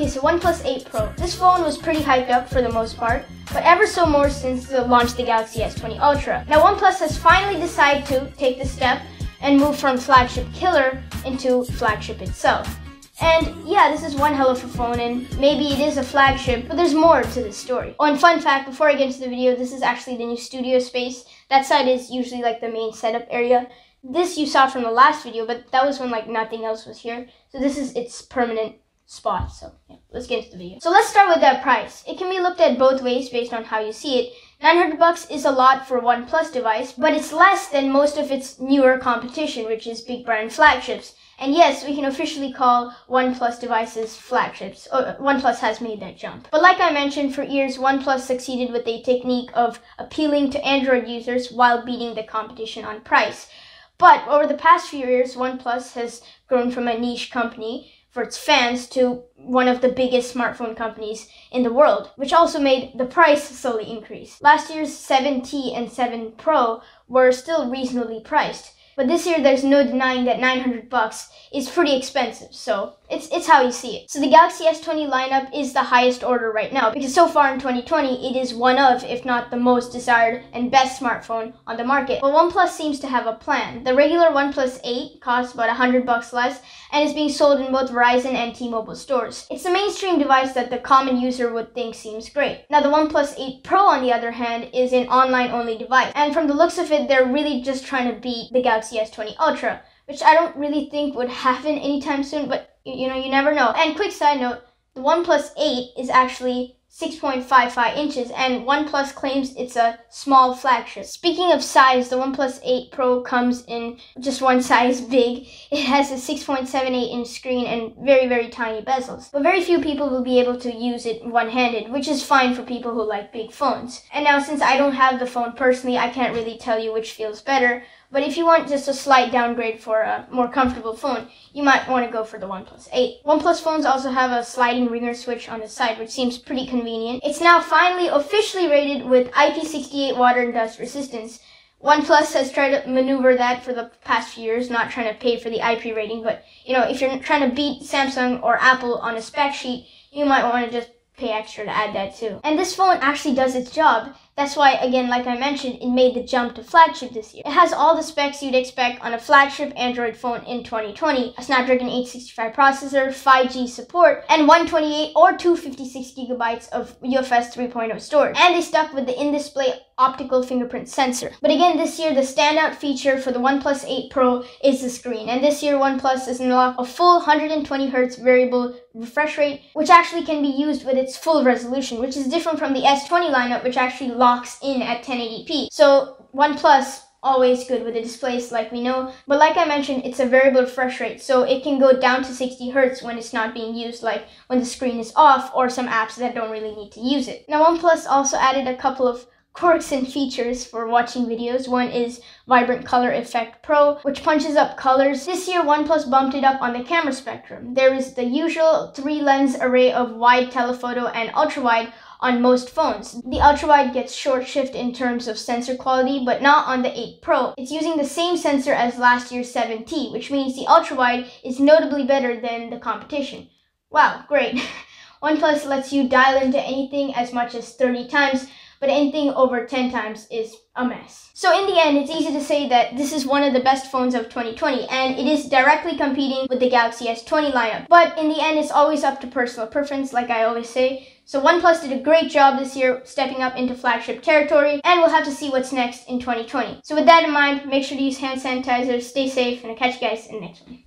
so OnePlus 8 Pro. This phone was pretty hyped up for the most part, but ever so more since the launch of the Galaxy S20 Ultra. Now OnePlus has finally decided to take the step and move from flagship killer into flagship itself. And yeah, this is one hell of a phone, and maybe it is a flagship, but there's more to this story. Oh, and fun fact, before I get into the video, this is actually the new studio space. That side is usually like the main setup area. This you saw from the last video, but that was when like nothing else was here. So this is its permanent spot. So yeah, let's get into the video. So let's start with that price. It can be looked at both ways based on how you see it. $900 is a lot for a OnePlus device, but it's less than most of its newer competition, which is big brand flagships. And yes, we can officially call OnePlus devices flagships. OnePlus has made that jump. But like I mentioned, for years, OnePlus succeeded with a technique of appealing to Android users while beating the competition on price. But over the past few years, OnePlus has grown from a niche company for its fans to one of the biggest smartphone companies in the world, which also made the price slowly increase. Last year's 7T and 7 Pro were still reasonably priced, but this year there's no denying that $900 is pretty expensive, so it's how you see it. So the Galaxy S20 lineup is the highest order right now, because so far in 2020, it is one of, if not the most desired and best smartphone on the market. But OnePlus seems to have a plan. The regular OnePlus 8 costs about $100 less and is being sold in both Verizon and T-Mobile stores. It's the mainstream device that the common user would think seems great. Now the OnePlus 8 Pro, on the other hand, is an online-only device. And from the looks of it, they're really just trying to beat the Galaxy S20 Ultra, which I don't really think would happen anytime soon, but you know, you never know. And quick side note, the OnePlus 8 is actually 6.55 inches, and OnePlus claims it's a small flagship. Speaking of size, the OnePlus 8 Pro comes in just one size big. It has a 6.78 inch screen and very, very tiny bezels. But very few people will be able to use it one-handed, which is fine for people who like big phones. And now, since I don't have the phone personally, I can't really tell you which feels better. But if you want just a slight downgrade for a more comfortable phone, you might want to go for the OnePlus 8. OnePlus phones also have a sliding ringer switch on the side, which seems pretty convenient. It's now finally officially rated with IP68 water and dust resistance. OnePlus has tried to maneuver that for the past few years, not trying to pay for the IP rating, but you know, if you're trying to beat Samsung or Apple on a spec sheet, you might want to just pay extra to add that too. And this phone actually does its job. That's why, again, like I mentioned, it made the jump to flagship this year. It has all the specs you'd expect on a flagship Android phone in 2020. A Snapdragon 865 processor, 5G support, and 128 or 256 gigabytes of UFS 3.0 storage. And they stuck with the in-display optical fingerprint sensor. But again, this year, the standout feature for the OnePlus 8 Pro is the screen. And this year, OnePlus has unlocked a full 120Hz variable refresh rate, which actually can be used with its full resolution, which is different from the S20 lineup, which actually locks in at 1080p. So OnePlus, always good with the displays like we know, but like I mentioned, it's a variable refresh rate, so it can go down to 60 Hz when it's not being used, like when the screen is off or some apps that don't really need to use it. Now OnePlus also added a couple of quirks and features for watching videos. One is Vibrant Color Effect Pro, which punches up colors. This year, OnePlus bumped it up on the camera spectrum. There is the usual 3-lens array of wide, telephoto, and ultra-wide on most phones. The ultra-wide gets short shift in terms of sensor quality, but not on the 8 Pro. It's using the same sensor as last year's 7T, which means the ultra-wide is notably better than the competition. Wow, great. OnePlus lets you dial into anything as much as 30 times, but anything over 10 times is a mess. So in the end, it's easy to say that this is one of the best phones of 2020, and it is directly competing with the Galaxy S20 lineup. But in the end, it's always up to personal preference, like I always say. So OnePlus did a great job this year stepping up into flagship territory, and we'll have to see what's next in 2020. So with that in mind, make sure to use hand sanitizer, stay safe, and I'll catch you guys in the next one.